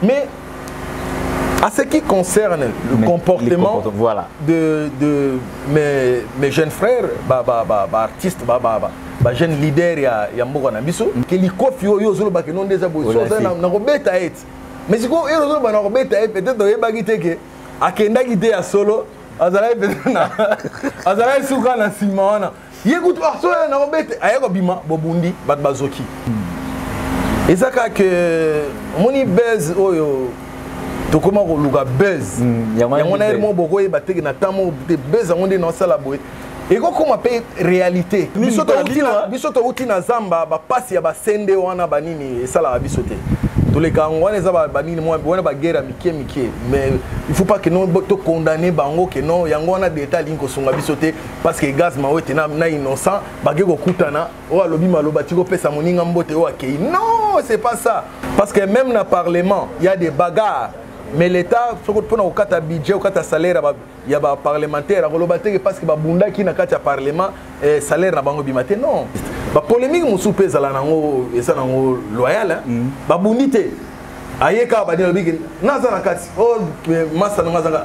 Mais à ce qui concerne le comportement voilà. de mes jeunes frères, artistes, jeunes leaders, il y a beaucoup d'ambition. Que les coffres, ils ont des abonnés. Mais si vous avez peut-être que akenda guité à solo, azala peut-être souka na simona. Yécoute solo na robete ayeko bima bobundi bat bazoki. Et ça que moni buzz oyo to comment ko luga buzz. Ya mona mo bokoye bateke na tamo de buzz ngonde na sala boy. Et comment paye réalité. Bisoto uti na zamba ba pasi ya ba sende wana banini sala bisote. Tous les cas, on est à guerre mais il ne faut pas que nous condamnions bango que non, il y a des détails qui sont sautés parce que gaz est innocent, non, c'est pas ça. Parce que même dans le Parlement, il y a des bagarres. Mais l'État, pour un budget, un salaire, il y a des parlementaires, parce que les qui ont un parlement, salaire non. La polémique est loyale. La bonité. Ayeka ba dino bigi nazana kati oh masa nazanga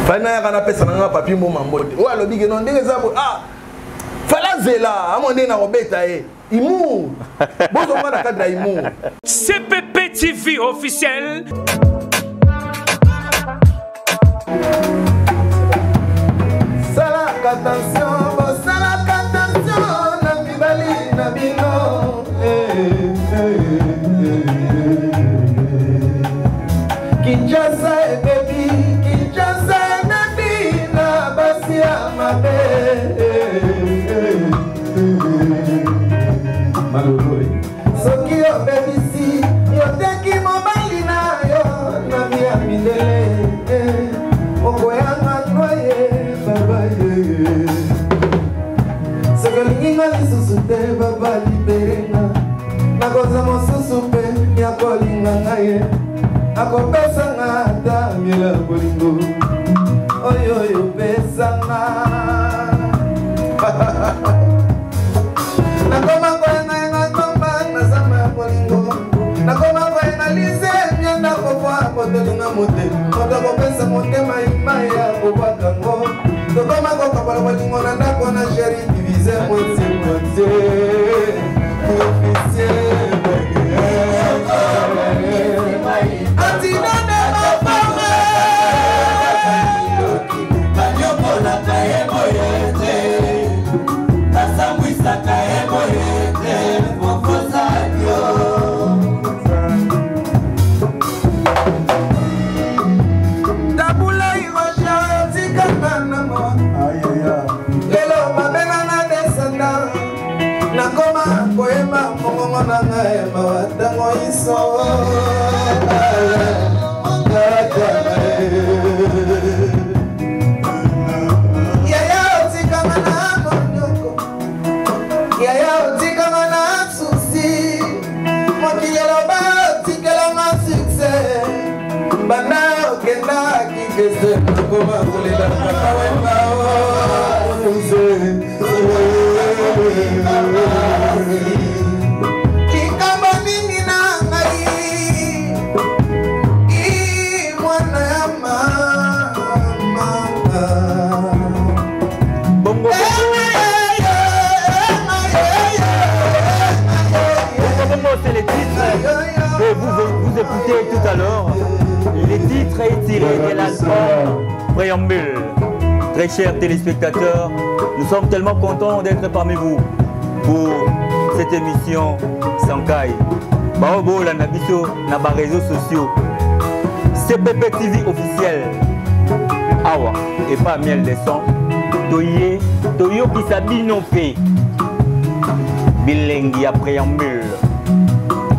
fana ya kana pesa nga papi mo mambote o alo bigi non ndenge zabo fala zela amonde na robeta imu bozo mwana kadra imu CPP TV officiel. Salak attention, salak attention na bibali na bino Kinshasa baby, Kinshasa baby na basia mabe. Maloloi. Soki yo baby si, yo teki mobali na yo na mia milele. Oko yanga noye baba ye. Soki linga lisusu te baba liberenga. Nakoza mosusu pe ya kolinga ngaye. Ako pesanga ta mila bolingo oyo oyo pesanga nakoma kwena ngomba na sama bolingo nakoma kwena lise nyanda kopwa kotelinga mote kodoko pesa mote maimaya kobakango tokoma kokapala bolingo na ndako na chéri divisé moitié officiel Vous écoutez tout à l'heure les titres tirés de l'album Préambule. Très chers téléspectateurs, nous sommes tellement contents d'être parmi vous pour cette émission Sankai. Baobo la nabiso na ba réseaux sociaux. CPP TV officiel. Awa et pas miel des sons. Toye qui s'habille non fait. Bilengi à Préambule.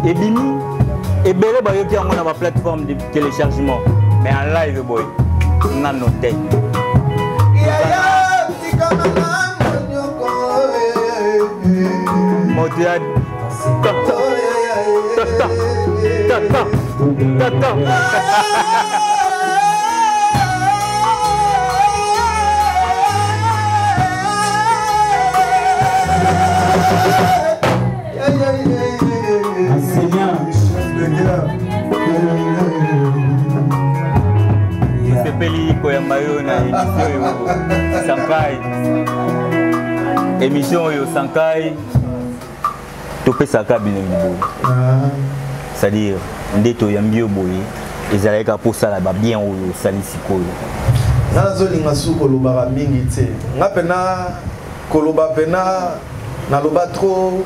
Et Bini. Et Bélé Bayoki a ma plateforme de téléchargement. Mais en live, boy, on a noté. Motiad. Sepeli Koyamayo na émission Sankai. Émission yo Sankai. Topé Saka Binengibo. C'est-à-dire, Ndeto Yambio Boye, ils allaient pour ça là-bas bien au Salisiko. Nazolinga su koloba mingi te. Ngapena koloba pena na loba trop,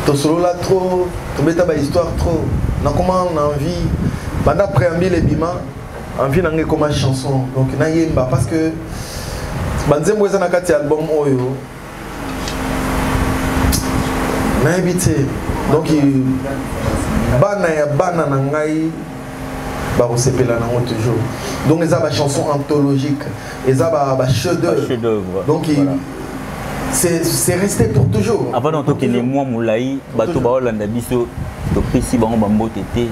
to solola trop, to beta ba histoire trop. Na comment on a envie, banda préambule bima, envie na nge comme chanson. Donc na yemba parce que banzembo eza na kati album oyo. Na ebité. Donc bana ya bana na ngai ba osepela nango toujours. Donc ils ont des chansons anthologiques, ils ont des chefs-d'œuvre. Donc voilà. C'est resté pour toujours. Avant d'entendre que les mois moulaï, bateau ba Hollande biso, to pesi bango bambo tété.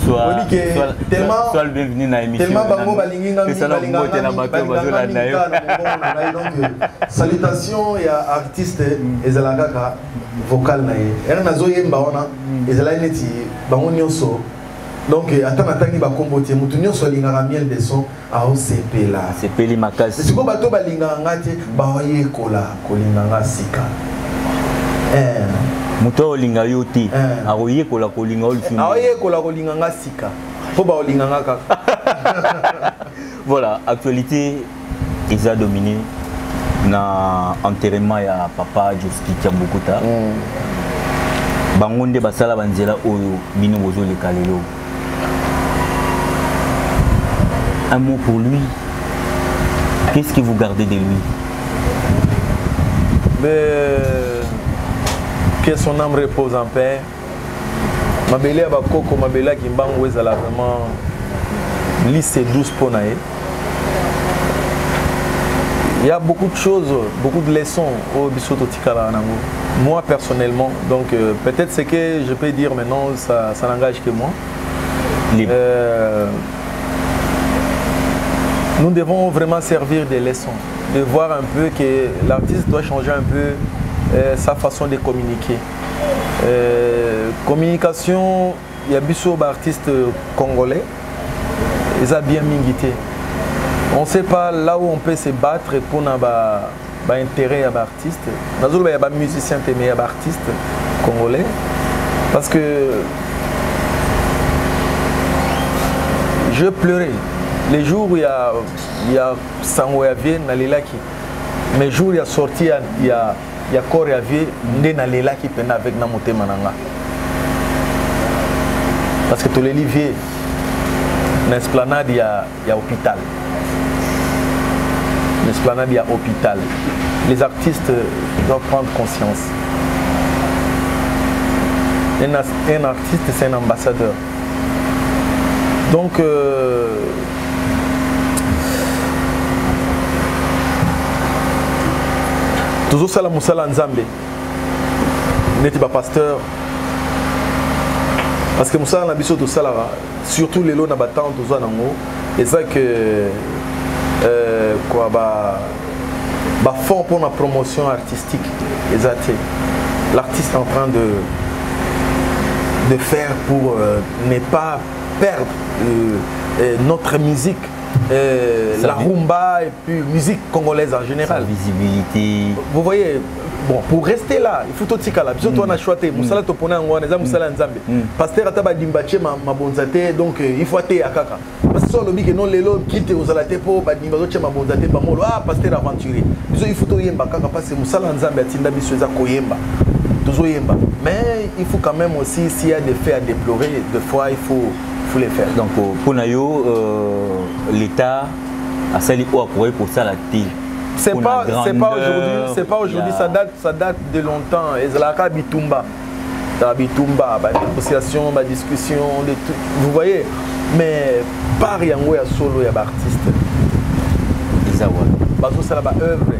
Soit le bienvenu dans l'émission. Tellement bango balinginga donc salutations et artistes ezalaka vocal na ye. Er nazo yemba ona ezala neti bango nyonso. Donc attends ba kombote mutu nyonso lingaka miel de son a osepela. Sepeli makasi. Siko bato balingaka ngate ba yekola kolinganga sika. Muto olinga yo te aroye kola kolinga olfini aroye kola kolinga nga sika po ba olinga nga kaka. Voilà, actualité ils a dominé na enterrement ya papa Joski Tiambukuta. Bangonde basala banzela oyo bino bozo le kalelo. Un mot pour lui. Qu'est-ce que vous gardez de lui? Que son âme repose en paix. Mabele Abakoko, Mabela Kimbango, elle a vraiment lissé 12 ponaï. Il y a beaucoup de choses, beaucoup de leçons au Bisoto Tikala Nango. Moi personnellement, donc peut-être ce que je peux dire maintenant, ça n'engage que moi. Nous devons vraiment servir des leçons, de voir un peu que l'artiste doit changer un peu sa façon de communiquer. Communication, il y a beaucoup d'artistes congolais, ils ont bien mingité. On ne sait pas là où on peut se battre pour avoir intérêt à l'artiste. Il y a des musiciens qui aiment artistes congolais. Parce que je pleurais. Les jours où il y a Sango Yavie, mais les jours où il y a sorti, il y a Kor Yavie, il y a Nalela qui peine avec Namote Mananga. Parce que tous les livres, dans l'esplanade, il y a hôpital. Dans l'esplanade, il y a hôpital. Les artistes doivent prendre conscience. Un artiste, c'est un ambassadeur. Donc, toujours ça la Moussala Nzambe. N'était pas pasteur. Parce que Moussala Nabiso de Salara, surtout les lots n'abattant tous en haut, et ça que quoi fond pour la promotion artistique. L'artiste est en train de faire pour ne pas perdre notre musique. La rumba et puis musique congolaise en général. Sa visibilité. Vous voyez, bon, pour rester là, il faut tout ce cas-là. Puis on a choisi, Moussala Topona, on a Moussala Nzambe. Pasteur Ataba Dimbaché, ma bonzate, donc il faut aller à Kaka. Parce que si on dit que non, les lots quittent aux alatés pour Badimbaché, ma bonzate, ah, pasteur aventurier. Il faut tout yemba Kaka parce que Moussala Nzambe a Tinda Bissoza Koyemba. Toujours yemba. Mais il faut quand même aussi, s'il y a des faits à déplorer, des fois il faut les faire. Donc pour Nayo, l'État a sali pour ça la thé. C'est pas aujourd'hui, ça date de longtemps. Et la Bitumba, Bitumba, négociation, discussion, vous voyez. Mais par yango ya solo ya artiste. Bazo ça la œuvre.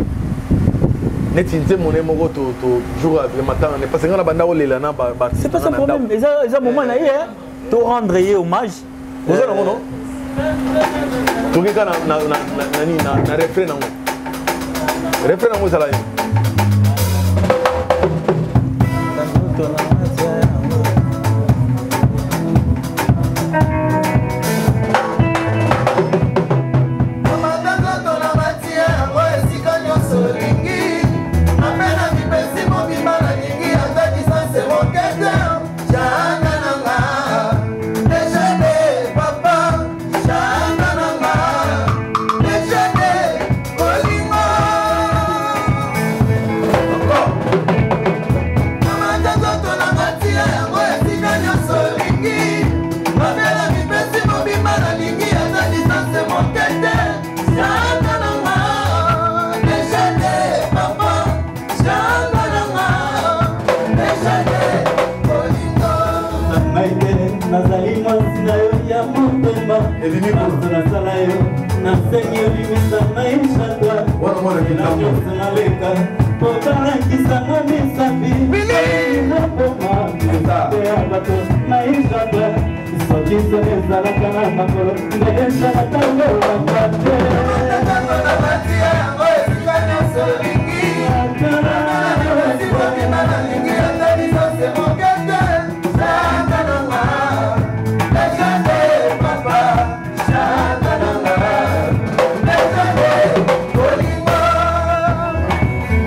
Netinze mon émoro to jour le matin, ne pas ngana banda olela na ba. C'est pas ça problème. Eza moment na hier. Tu rendre hommage. Vous avez un nom? Tu as un refrain.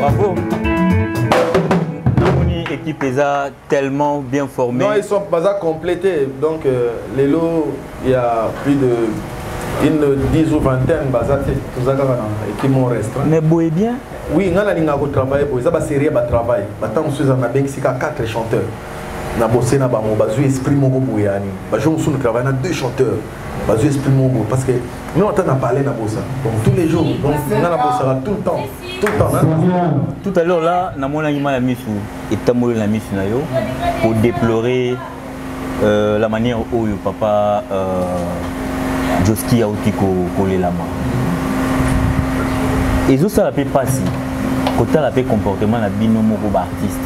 Bravo. L'équipe est tellement bien formée. Non, ils sont pas complétés. Donc, les lots, il y a plus de 10 ou 20 basatés. Tout ça, équipe restreint. Mais beau et bien. Oui, on a travaillé pour ça. C'est sérieux, travail. Maintenant, on a 4 chanteurs. On a bossé dans le esprit mon bouyani. On travaille avec 2 chanteurs. Bazu esprit mon parce que nous on a parlé dans ça. Donc tous les jours, donc on a bossé tout le temps. Tout à l'heure là, na mona ngima la misu et tamolo la misu na yo pour déplorer la manière où le papa Joski a outi collé la main. Et ça la peut passer. Côté la peut comportement la bino moko ba artiste.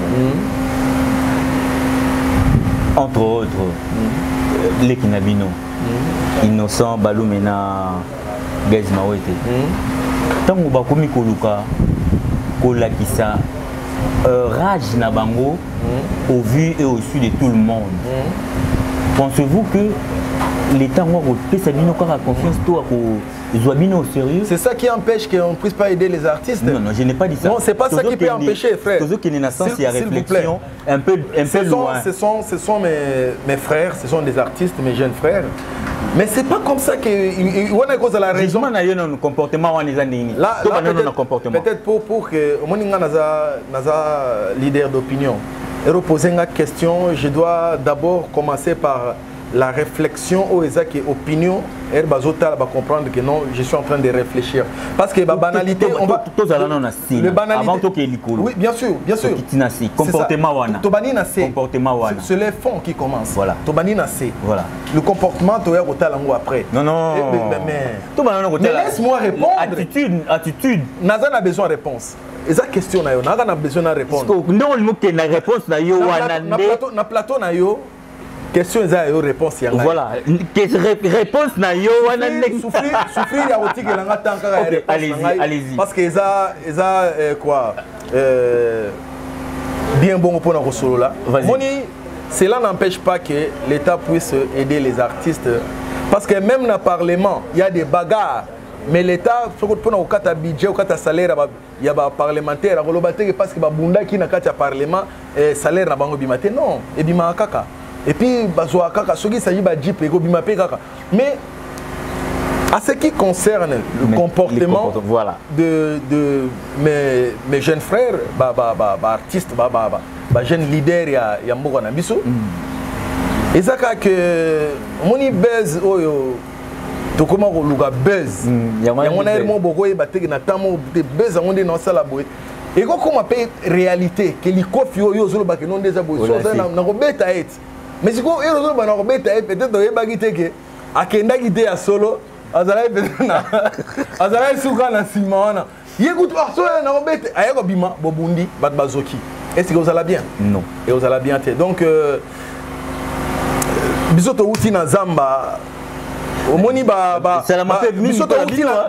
Entre autres les kinabino. Innocent Balumena Gaz Mawete. Tant que bakomi koluka kolakisa rage na bango au vu et au su de tout le monde. Pensez-vous que l'État a confiance au sérieux? C'est ça qui empêche qu'on ne puisse pas aider les artistes. Non, non, je n'ai pas dit ça. Non, c'est pas ça qui peut empêcher, frère. Il y a réflexion un peu loin. Ce sont mes frères, ce sont des artistes, mes jeunes frères. Mais c'est pas comme ça que on a cause de la raison. Comportement là peut-être pour que mon leader d'opinion et reposer une question, je dois d'abord commencer par la réflexion aux qui opinion et bazota va comprendre que non, je suis en train de réfléchir parce que la banalité on va le banalité oui bien sûr comportement wana c'est les fonds qui commencent voilà voilà le comportement tu es au après non mais laisse-moi répondre attitude Nazan a besoin de réponse et ça question na yo Nazan a besoin de répondre non le mot que na réponse na yo wana na plateau na yo question eza yo réponse ya voilà réponse na yo wana souffrir ya otiki langa tanka allez-y parce que eza quoi bien bon pour na kosolola moni cela n'empêche pas que l'État puisse aider les artistes parce que même dans le Parlement il y a des bagarres mais l'État pour na okata budget okata salaire ya ba parlementaire parce que ba bunda ki na kata parlement salaire na bango bimate non et bima kaka. Et puis, il s'agit de Jeep et mais à ce qui concerne le comportement voilà. de mes jeunes frères, artistes, jeunes leaders, il y a beaucoup de choses. Et ça que mon buzz, tu comment on le buzz. Il y a beaucoup de buzz dans la boîte. Et comment on peut réalité que les coffres que non des abos mais si vous avez peut-être que akenda guité à solo azala azala suka na simona yekutu asola na obete ayeko bima bobundi bat bazoki est-ce que vous allez bien non et vous allez bien donc bisoto uti na zamba omoni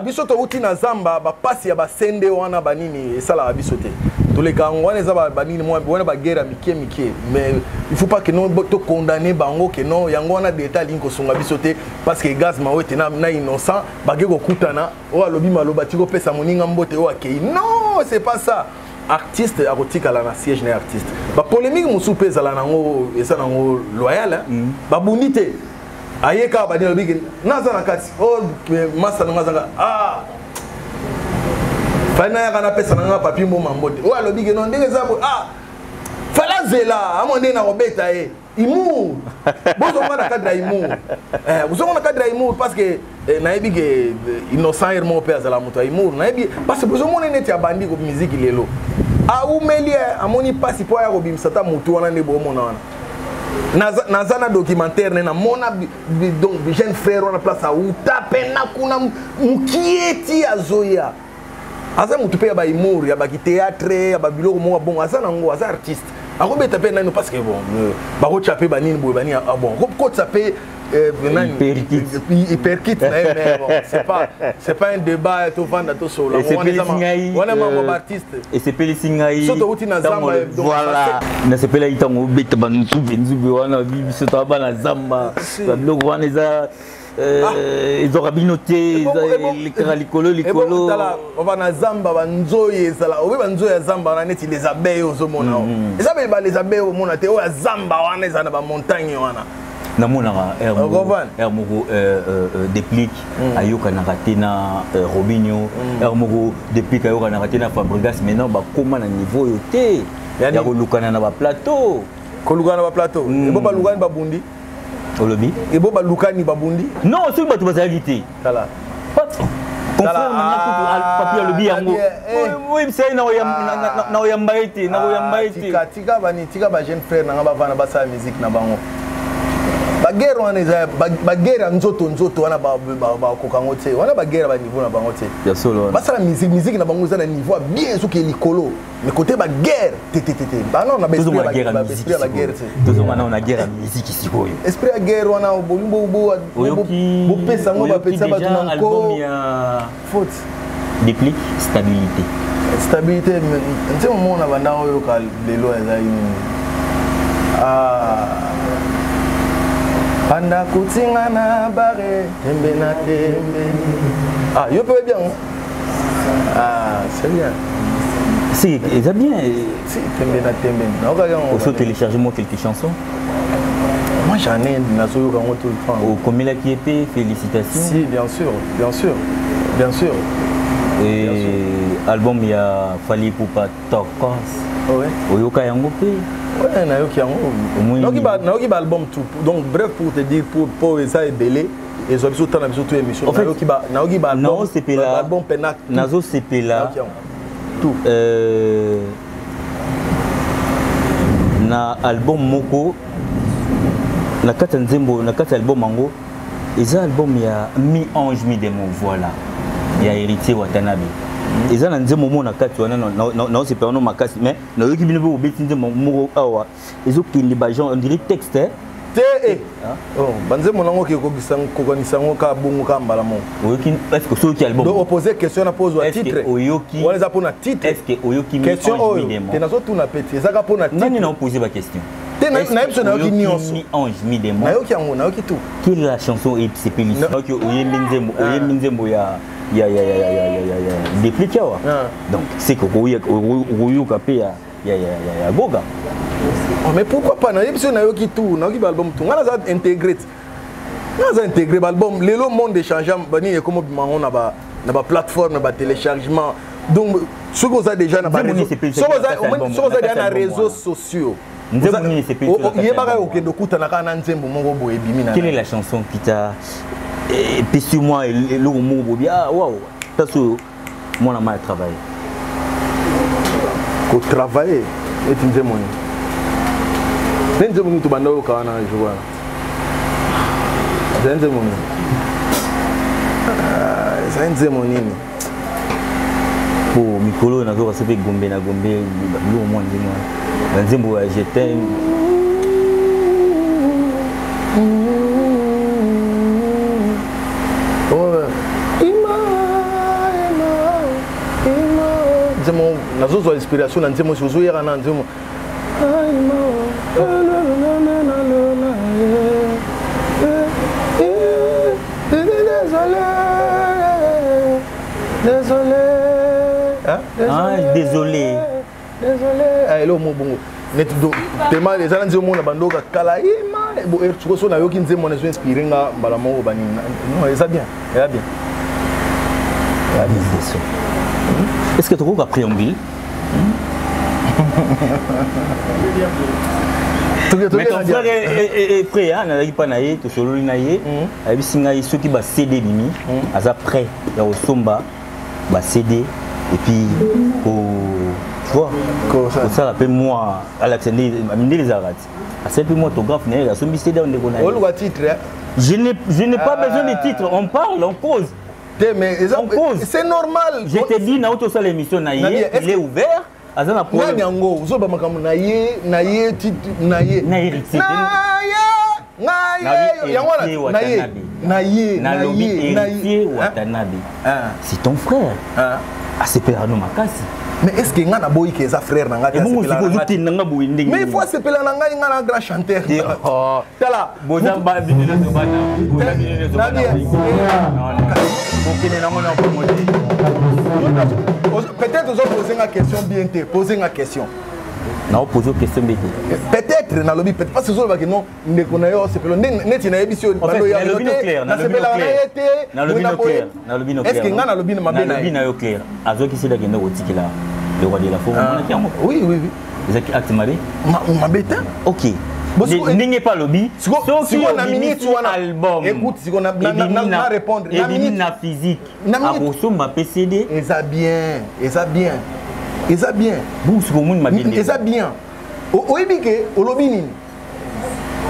bisoto uti na zamba ba pasi ya ba sende wana banini esala bisote tous les cas on les a banini moi on ba guerre mike mais il faut pas que non to condamner bango que non yango wana d'état linko songa bisote parce que gaz mawete na innocent bagé ko kutana o alobi maloba tiko pesa moninga mbote o akei non c'est pas ça artiste arotika la na siège na artiste ba polémique musu pesa la nango esa nango loyal ba bonité ayeka ba dilo bigi naza na kati o masa ngazanga fana ya kana pesa nanga papi mo mambote o alobi ke non ndenge zabo fala zela amonde na robeta imu bozo ngana kadra imu bozo ngana kadra imu parce que naibi ke innocent irmo pesa la moto imu naibi parce que bozo mona neti abandi ko musique lelo umelie amoni pasi po ya ko bimsata mutu wana ne bo mona wana nazana documentaire na mona donc jeune frère on a place à utapena kuna mukieti azoya asa mutu pe ba humour ya ba théâtre ya ba biloko mo bon asa nango asa artiste akobeta pe nani parce que bon ba ko chaper ba nini boy ba ni bon ko chaper hyperkit mais bon c'est pas un débat to vendre to solo on est artiste et c'est Pélisingaï surtout uti na zamba voilà na c'est pela itango beta bantu benzubi wana bibi surtout ba na zamba biloko wana za ils ont rabinoté les caralicolo licolo on va na zamba banzoye sala obe banzoye zamba na neti les abeilles ozomona ça ba les abeilles au mona te o zamba wana za na ba montagne wana na mona Hermoko déplique ayoka na ratina Robinho Hermoko déplique ayoka na ratina Fabregas maintenant ba comment na niveau yoté ya ko lukana na ba plateau ko lukana ba plateau e bo ba lukana ba bundi olobi e bo ba lukani ba bundi non c'est ba to bazalité kala confrère na papier olobi yango oui c'est na oyambaiti tika ba jeune frère na ba vana ba sa musique na bango bagere wana eza bagere nzoto wana ba kokango te wana bagere ba niveau na bango te ya solo basala musique na bango za na niveau bien soki likolo mais côté bagere ba non na esprit ba guerre toujours on a guerre musique ici boyo esprit ya guerre wana bo pesa ngo ba pesa ba tunanko album ya faute déplique stabilité nte mo na banda oyo ka lelo eza ini Panda kutinga na bare tembe na tembe. Ah, yo peux bien. Ah, c'est bien. Si, c'est bien. Si, tembe na tembe. On peut télécharger moi quelques chansons. Moi j'en ai nazo yo tout le temps. Au Komila qui épée, félicitations. Si, bien sûr. Et album il y a Fali Poupa Tokos. Ouais. Oyoka yango pe. Ouais, nayoki yango. Nayoki ba album tout. Donc bref pour te dire pour ça est belé et zo biso tana biso tout émission. Nayoki ba album Penak. Nazo sepela. Tout. Na album moko na kata nzembo na kata album mango eza album ya mi ange mi démon voilà. Il y a héritier Watanabe. Ils ont un moment na kati wana non c'est pas non makasi mais na yoki bino bo beti nzembo moko awa ils ont qu'il les gens on dirait texte oh banze monango ki ko bisango ko konisango ka bongo ka mbala mo oyoki est-ce que soki album donc opposer question na pose wa titre oyoki wala za pona titre est-ce que oyoki question te nazo tuna peti ezaka pona titre nani na poser ba question te na ipso na yoki nyonso mi ange mi démon na yoki yango na yoki tout quelle est la chanson et c'est pénis donc oyembi nzembo ya dépliqué wa donc c'est que oyoka pe ya goga. Mais pourquoi pas na yebso na yoki tout na yoki ba album tout ngana za intégrer l'album le monde échange bani e comme mango na ba plateforme na ba téléchargement donc ce que ça déjà na ba réseaux déjà na réseaux sociaux quelle est la chanson qui t'a puis sur moi le mot ah waouh ça sur mon ami a travaillé ko travailler et tu dis mon nze moni to banda yo kana jowa nze moni nze moni po mikolo na zo sepe gombe na gombe lo mo ndimo nzembo je t'aime nzemo nazo zo inspiration na nzemo zo yera na nzemo désolé. Hello mo bongo. Net do tema les gens nzemo na bandoka kala ima bo ertuko na yoki nzemo na zo inspirer nga mbala mo bani. Non, ça bien. Ça bien. Est-ce que tu as préambule? Mais ton frère est prêt, hein? Il pas naïe, tout solo naïe. Il y a ceux qui va céder mimi, à ça prêt, il y a au somba, va céder et puis Tu vois, ça appelle moi, Alexandre, les Arats. C'est plus moi, autographe, je n'ai pas besoin de titres, on parle, on cause. On cause. C'est normal. Je te dis, Naoto Sal émission, il est ouvert. C'est ton frère. Mais est-ce que ngana boy que sa frère nanga ta mais il faut s'appeler nanga ngana grand chanteur tala bozamba binelo zobana peut-être vous poser une question bien te poser une question na poser une question bien peut-être na lobby peut-être parce que zo ba que non ne konayo c'est net na émission balo ya est-ce que ngana lobby na mabena lobby na yo clair azoki sida kende kotikela le roi de la forêt oui ezaki acte mabe mabeta OK n'est pas lobby si on a minute ou album écoute si on a na répondre na minute na physique a kosomba PCD eza bien bousu ko mun mabende eza bien oyebike olobi nini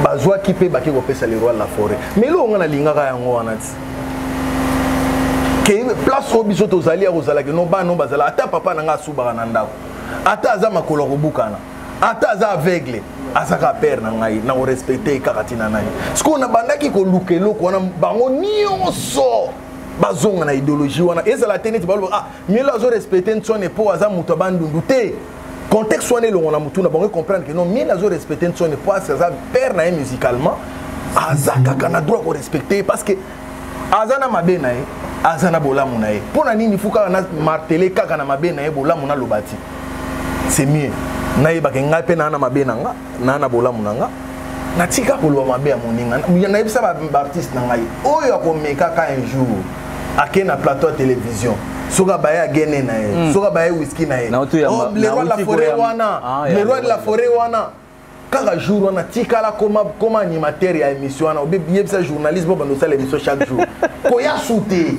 bazwa ki pe baki kopesa le roi de la forêt mais lo ngana lingaka yango wana ti ke place o biso tozali ya kozala ke no bano bazala ata papa nanga asubaka na ndako ata aza makolo kobukana ata aza aveugle azaka père na ngai na korespecte kaka tina nai siko na bandaki koluka eloko wana bango nyonso bazonga na idéologie wana ezala te neti baloba mielo azorespecte ntsone mpo aza moto abandundu te contexte wana elongo na motu na bango comprendre que non mielo azorespecte ntsone mpo aza père na ye musicalement aza kaka na droit korespecte parce que aza na mabe na ye aza na bolamu na ye mpo na nini fu kaka na martele kaka na mabe na ye bolamu naloba ti c'est mieux nayebaka ngai mpe naa na mabe na nga naa na bolamu na nga natika koloba mabe ya moninga nayebisa baartiste na ngai oyo akomekaka un jour ake na plateau ya télévision soka baye agene na ye soka baye whisky na ye le roi de la forêt wana le roi de la forêt wana kaka jour wana tikala koma animateur ya émission wana obiyebisa journaliste bo bandosala émission chaque jour koya sute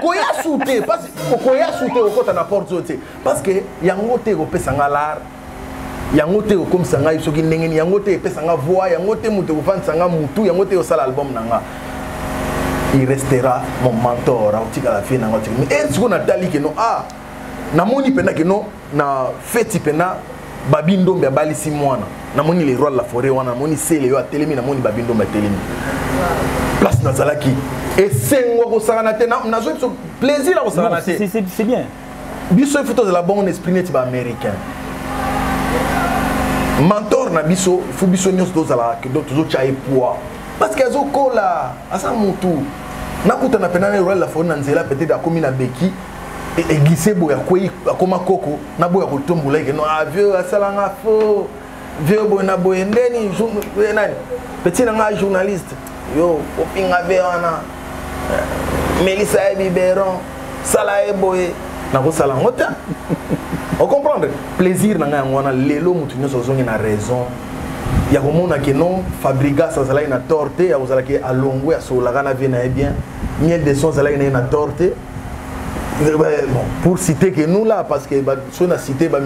koya sute parce que koya sute okota na porte zote parce que yango te kopesa nga l'art yango te okomisa ngai soki ndenge ni yango te epesa nga voix yango te moto kofandisa nga mutu yango te osala album na nga il restera mon mentor aotikala fie na nga mais est-ce qu'on a tali que non namoni pena que non na feti pena babindombe abalisi mwana namoni le roi de la forêt wana namoni sele yo atelemi namoni babindombe atelemi place nazalaki esengo kosakana te nazo plaisir kosakana te c'est bien biso il faut tozala bon esprit neti baaméricain mentor na biso il faut biso nyonso tozala tozotya ye poids parce que azokola aza motu nakutana pena na roi de la forêt na nzela peut-être akomi na beki eglise boya kwei akoma koko na boya kotombola ke no vieux asalanga fo vieux boy na boy ndeni nani petit na nga journaliste yo opinga ve wana Melissa e biberon sala e boy na ko sala ngota on comprendre plaisir na nga ngwana lelo mutu nyoso zongi na raison ya komona ke non fabriga ça sala ina torte ya kozala ke alongwe asolaka na vie na e bien miel de son sala ina torte. Bon, pour citer que nous là, parce que si on a cité, on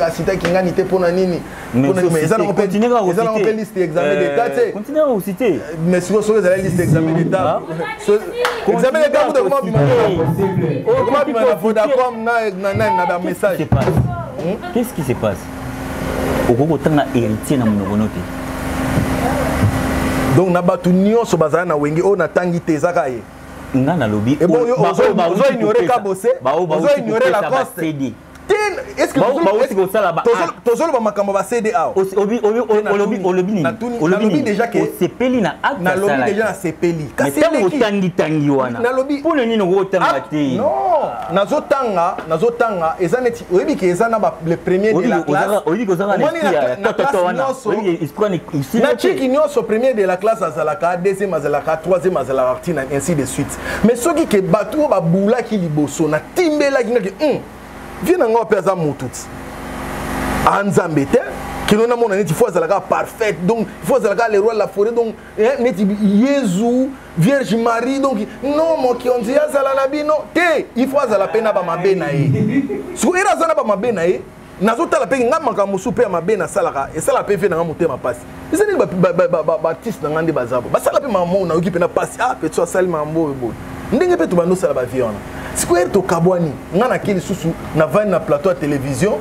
a cité qu'il y a une pour nani. Mais ils ont fait liste d'examen d'État. Continuez à citer. Mais si vous avez la liste d'examen d'État, examen d'État, vous devez d'accord na message. Qu'est-ce qui se passe? Au gros temps na héritier na monogonoté. Donc na batu nyonso bazana na wengi o na tangi tezakaye. Ngana lobby et bon vous ignorer Kabose vous ignorer la coste est-ce que tozolo ba makambo ba CDA olobi déjà que sepeli na acte na lobby déjà na sepeli kasi tangi wana na lobby pour le nino go tanga te non nazotanga ezaneti oyebi ke ezana ba le premier de la classe oyebi ko zanga na chiki nyonso premier de la classe azalaka deuxième azalaka troisième azalaka tina ainsi de suite mais soki ke batu ba bula ki liboso na timbela ki ngaki viens nga opeza mututi anzambe te Kino na mona neti fois zalaka parfaite donc fois zalaka le roi de la forêt donc neti Jésus Vierge Marie donc non mo ki on dit azala na bino te il faut azala pena ba mabe na ye so era zana ba mabe na ye nazo tala pe ngama ka musu pe mabe na salaka et sala pe fe na motema passe ezali ba artiste na ngande bazabo ba sala pe mamo na okipe na passe ah pe to sali mambo bo ndenge pe to bando sala ba viona sikoer to kabwani ngana kili susu na vani na plateau à télévision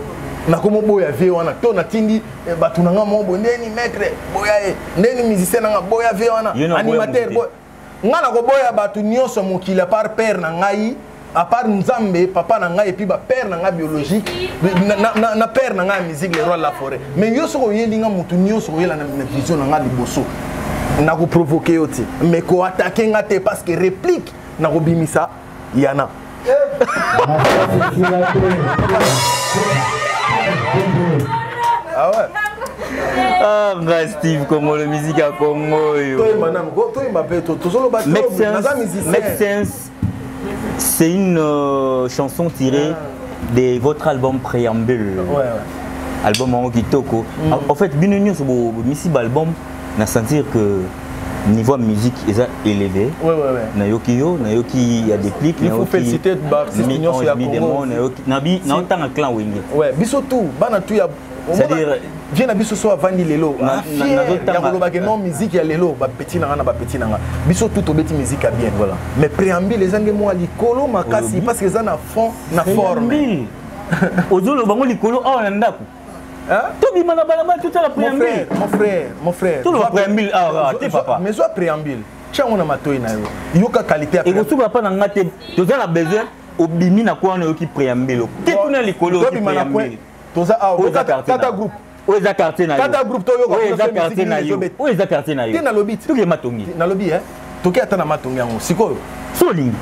na komo boya vie wana to na tindi batu na ngamo bo ndeni maître boya e ndeni musicien na boya vie wana animateur boya ngana ko boya batu nyonso mokila par père na ngai à part Nzambe papa na ngai et puis ba père na ngai biologique na père na ngai musique le roi de la forêt mais yo so yelinga mutu nyonso yela na vision na ngai liboso na ko provoquer oti mais ko attaquer ngate parce que réplique na ko bimisa yana ah ouais. Ah, Steve, comment la musique à Congo. Make Sense, c'est une chanson tirée de votre album Préambule. Ouais. Album en Kitoko. En fait, bien sûr, ce album, on a senti que niveau musique est élevé. Ouais. Nayoki, il y a des clics. Il faut féliciter Baptiste sur la Congo. Nabi, na autant un clan wing. Ouais, bisotou, bana tu ya. C'est-à-dire, viens na biso so avandi lelo. Ya koloba ke non musique ya lelo, ba petit nanga. Bisotou to beti musique a bien voilà. Mais préambule les ange moi likolo makasi parce que ça na fond na forme. Ozolo bango likolo a ndako. Tout le monde a tout la préambule. Mon frère. Tout le préambule, t'es papa. Mais soit préambule. Tiens, on a matoy na yo. Yoka qualité. Et vous pas dans ngate. Tu as besoin au bimi na quoi on est qui préambule. Qu'est-ce qu'on a l'écolo qui préambule. Toza Tata group. Où est quartier na yo? Tata group to yo. Où est quartier na yo? Où est quartier na yo? T'es na lobby. Tout le matongi. Na lobby hein. Toki atana matongi yango. Siko. Soling.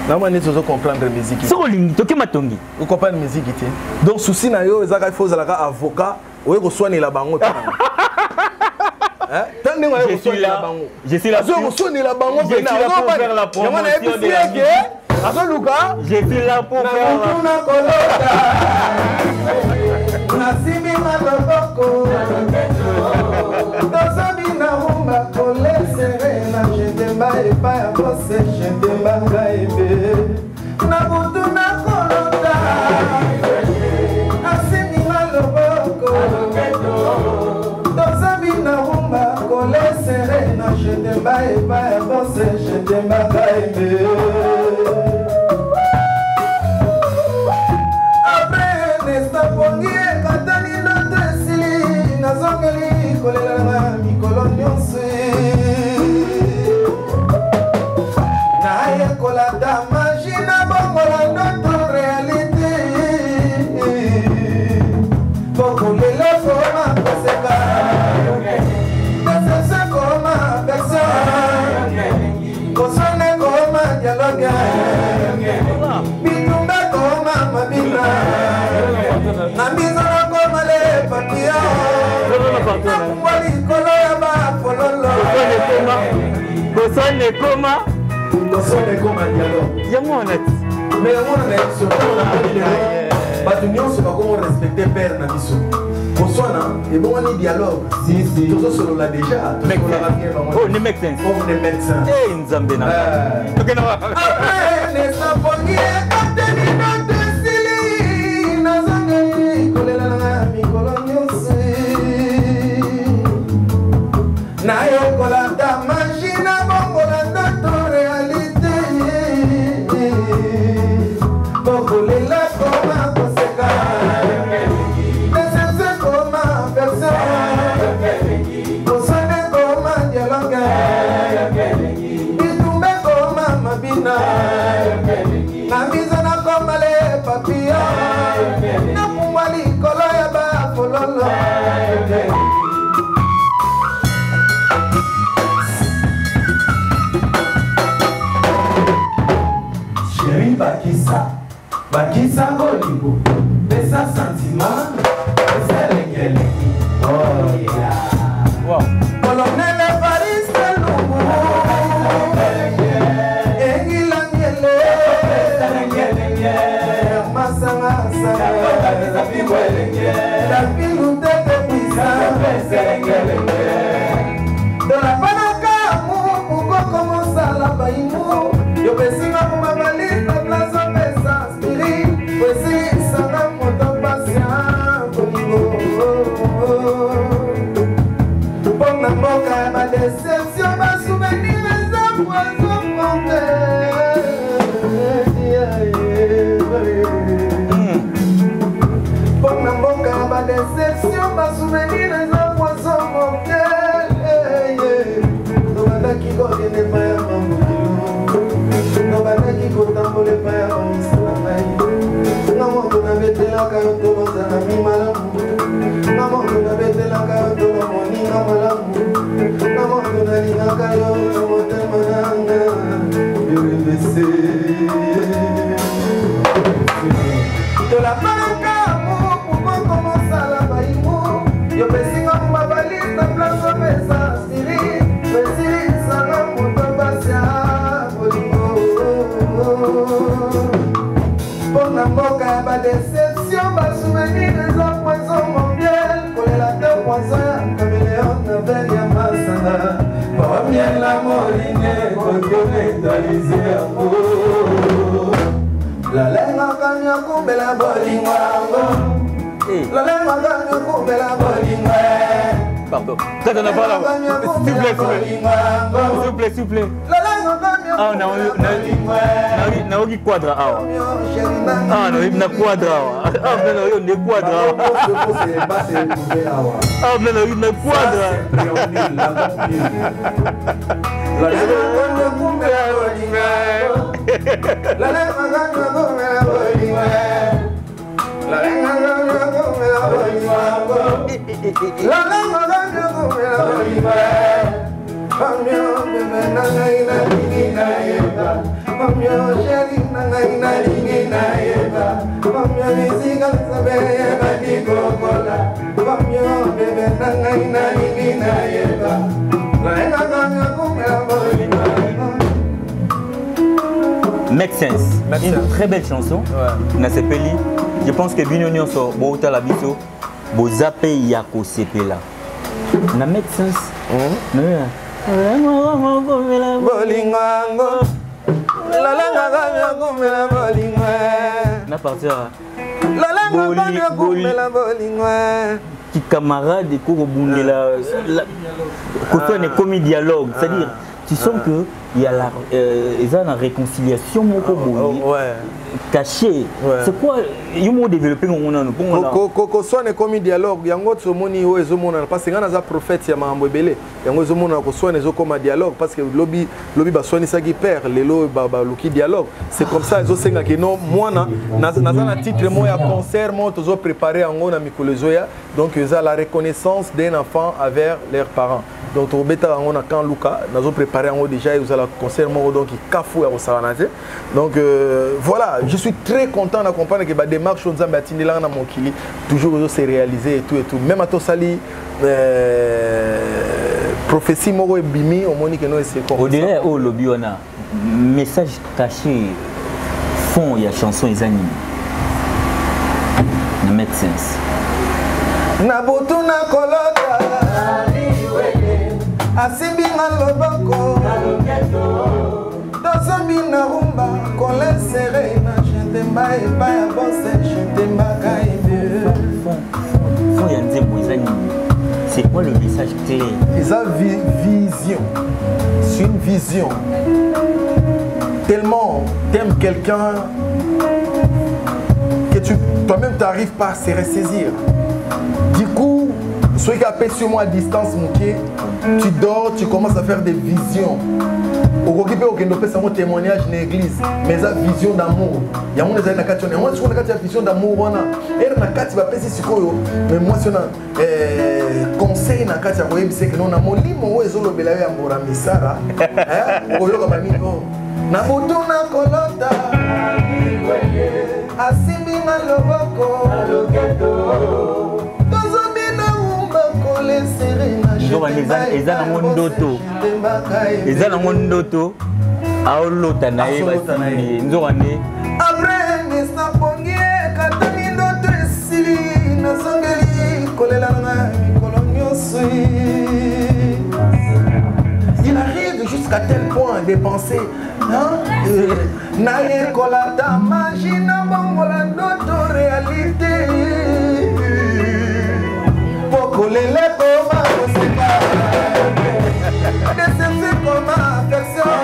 Non, mais nous comprendre la musique. Vous comprenez la musique. Donc, souci, il faut un avocat. Vous soignez la banque. Je suis là. Je suis là pour faire la promotion de la musique. Je suis là pour faire Bakisa Golimbo, Bessa Sentiment, Bessa Lengele. Oh yeah. Wow. Colonel Paris Telugu. Engila Ngele. Bessa Lengele. Masanga Masanga. la pilou te puissant dans la panaka pourquoi commence à la baïmou yo besinga pour ma valise la place en pesa spirit voici ça va mon patient bolingo pour ma boca ma déception ma souvenir les poisons pour ma boca ma déception ma souvenir les poisons qui ne pas no banaki kotambole pa ya misala ngai na moto na betelaka yo tolozala mi malamu na moto na betelaka yo tolomoninga malamu na moto nalingaka yo na motema nanga yorebese tolapanaka mo poko mosala baimo yo pesinga mabalise na place opesa spiri pour la boca, ma déception, ma souvenir, les empoisons mondial, pour les latins poissons, comme les léons, nouvelles, Yamasana. Pour bien la moline, continentalisé à vous. La laine en gagne, comme la bolingo. La laine en gagne, comme la bolingo. Pardon. Ça t'en a pas là. S'il vous plaît, s'il vous plaît. Ah, na ogi quadra ah. Ah, no na quadra. Ah, no ne quadra. Ah, no na quadra. Make Sense, une très belle chanson. Na sepeli, je pense que Bignonion so bota la biso, bo zappé yako sepela. Na Make Sense. Bolingango, la langa kumela bolingo. Na partir. La langa kumela bolingo. Qui camarade et Korobungela, quand on est comme dialogue, c'est-à-dire tu sens que il y a la réconciliation cachée. C'est quoi il m'a développé mon nom ko soit comme dialogue yango tsomoni o ezomona parce que ngana za prophète ya mambo ebele yango ezomona ko soit ezo comme dialogue parce que lobby ba soni ça qui perd lelo ba luki dialogue c'est comme ça ezo senga que non mwana na titre mo ya concert mo tozo préparer yango na mikolo zoya donc ça la reconnaissance d'un enfant envers leurs parents. Donc on a quand Luca nous avons préparé déjà et vous allez concert donc Kafou et Osaranate. Donc voilà, je suis très content d'accompagner que la démarche on a na Mokili toujours se réaliser et tout même à Tosali prophétie moro et bimi au moni que nous c'est comme au-delà au lobby on a message caché fond il y a chanson les animes na Make Sense na botuna kolota Asibinga loboko Tozomina rumba Kole serena Jentemba et pas à bosser Jentemba kaide Faut y aller pour les animés. C'est quoi le message clé? Ils ont vision. C'est une vision. Tellement t'aimes quelqu'un que toi-même tu n'arrives pas à se ressaisir. Du coup, celui qui appelle sur moi à distance, tu dors, tu commences à faire des visions. Au Rocky c'est un témoignage dans l'église, mais ça vision d'amour. Il y a des gens qui ont vision d'amour. Mais moi, si on a conseil dans le cas de c'est que nous avons dit que nous avons dit jusqu'à tel point dépenser naye kolata magie na bangola d'auto réalité pokolele koma koseka deception koma affection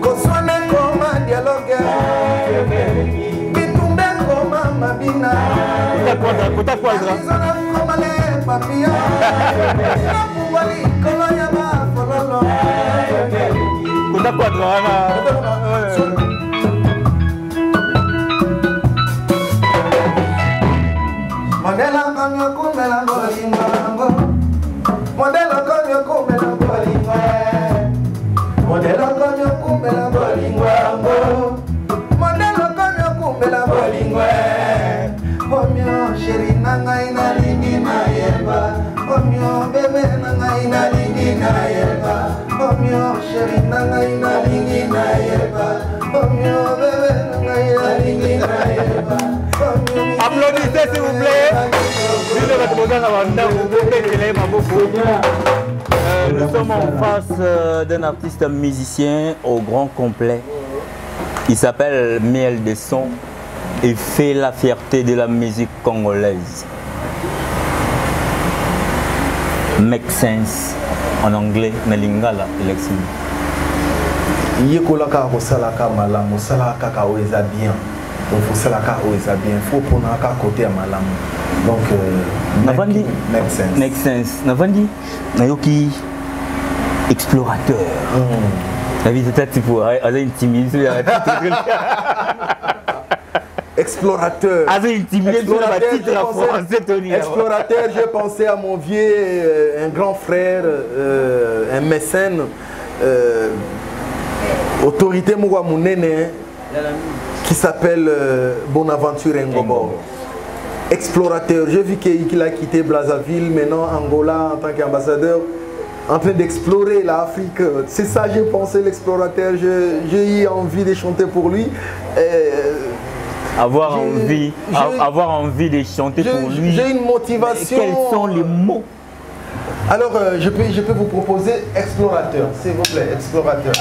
koswane koma dialogue bitumbe koma mabina Kota quadra. Papia, Kota quadra. Modela kamyo kumela bolingo, modela kamyo kumela bolingo, modela kamyo kumela bolingo, modela kamyo kumela bolingo. Omyo sheri nanga ina lingi na yeba, omyo bebe nanga ina lingi na yeba, omyo sheri nanga ina lingi na yeba, omyo bebe nanga ina lingi na yeba. Applaudissez s'il vous plaît. Nous sommes en face d'un artiste musicien au grand complet. Il s'appelle Miel des Sons et fait la fierté de la musique congolaise. Make sense en anglais, mais lingala élection. Yekolaka kosalaka malamu, salaka kaweza bien. Donc faut salaka kaweza bien. Faut prendre un côté à malamu. Donc Navandi make sense. Make sense. Navandi Nayoki explorateur. La vie de tête pour aller intimider. Explorateur. Explorateur, j'ai pensé à mon vieux, un grand frère, un mécène, autorité Mouamounene, qui s'appelle Bonaventure Ngombo. Explorateur, j'ai vu qu'il a quitté Brazzaville, maintenant Angola en tant qu'ambassadeur, en train d'explorer l'Afrique. C'est ça, j'ai pensé, l'explorateur, j'ai eu envie de chanter pour lui. Avoir envie de chanter pour lui. J'ai une motivation. Quels sont les mots? Alors, je peux vous proposer explorateur, s'il vous plaît, explorateur.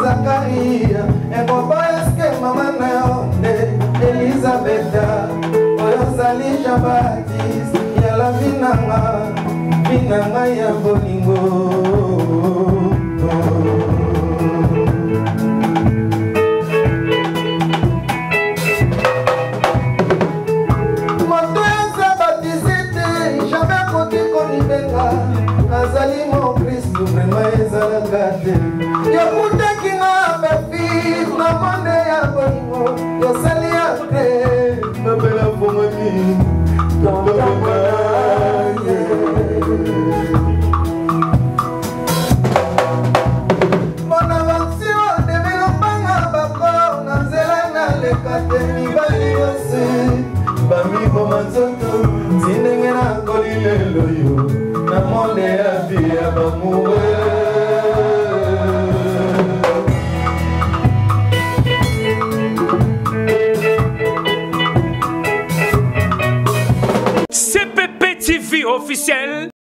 Zakaria, Eboba eske mama na yonde Elisabetha, Oyozali Jean-Baptiste, Yala Vinanga ya bolingo. Moto yoza batisete, jamais koti konibenga, Nazali mon Christ, vraiment ezalaka te. Yokutaki nga befi, na monde ya bolingo, yosali ya te, nabela fongani, Bonaventure develo banga bako, na nzela na lekate mibali yose, bamiko manzoto, zinenge na kolilelo yo, na monde ya vie ya bamoure. CPP TV officiel.